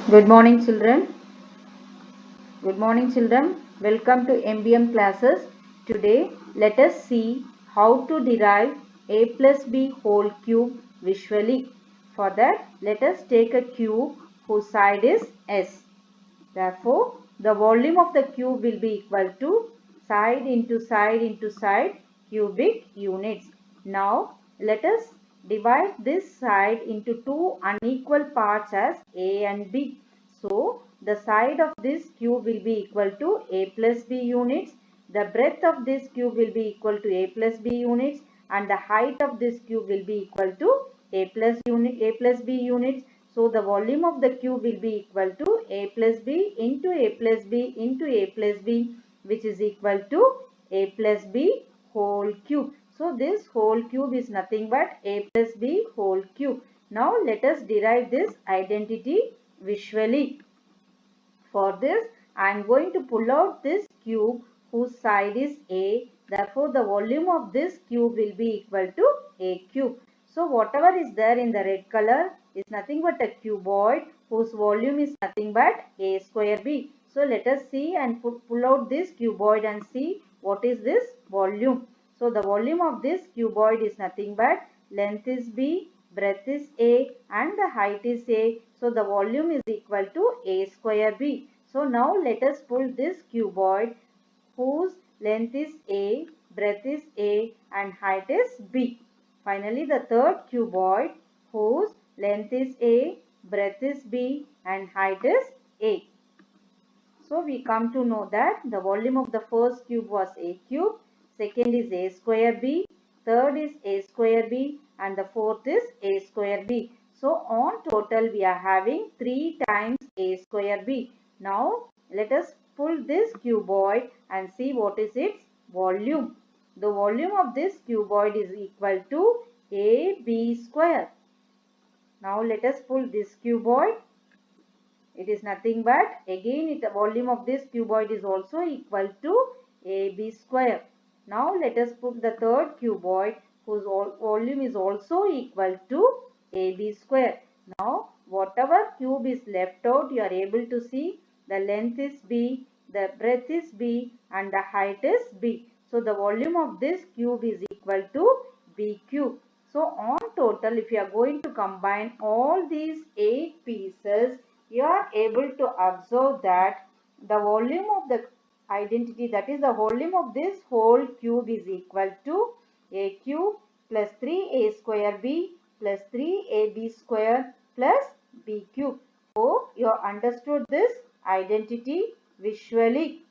Good morning, children. Good morning, children. Welcome to MBM classes. Today, let us see how to derive a plus b whole cube visually. For that, let us take a cube whose side is s. Therefore, the volume of the cube will be equal to side into side into side cubic units. Now, let us divide this side into two unequal parts as A and B. So, the side of this cube will be equal to A plus B units. The breadth of this cube will be equal to A plus B units and the height of this cube will be equal to A plus B units. So the volume of the cube will be equal to A plus B into A plus B into A plus B, which is equal to A plus B whole cube. So this whole cube is nothing but A plus B whole cube. Now let us derive this identity visually. For this, I am going to pull out this cube whose side is A. Therefore, the volume of this cube will be equal to A cube. So, whatever is there in the red color is nothing but a cuboid whose volume is nothing but A square B. So, let us see and pull out this cuboid and see what is this volume. So, the volume of this cuboid is nothing but length is B, breadth is A and the height is A. So the volume is equal to A square B. So now let us pull this cuboid whose length is A, breadth is A and height is B. Finally the third cuboid whose length is A, breadth is B and height is A. So we come to know that the volume of the first cube was A cube, second is A square B, third is A square B and the fourth is A square B. So on total we are having 3 times A square B. Now let us pull this cuboid and see what is its volume. The volume of this cuboid is equal to AB square. Now let us pull this cuboid. It is nothing but again the volume of this cuboid is also equal to AB square. Now let us put the third cuboid whose volume is also equal to AB square. Now whatever cube is left out you are able to see the length is B, the breadth is B and the height is B. So the volume of this cube is equal to B cube. So on total if you are going to combine all these 8 pieces you are able to observe that the volume of the identity, that is the volume of this whole cube, is equal to A cube plus 3A square B plus 3AB square plus B cube. So you have understood this identity visually.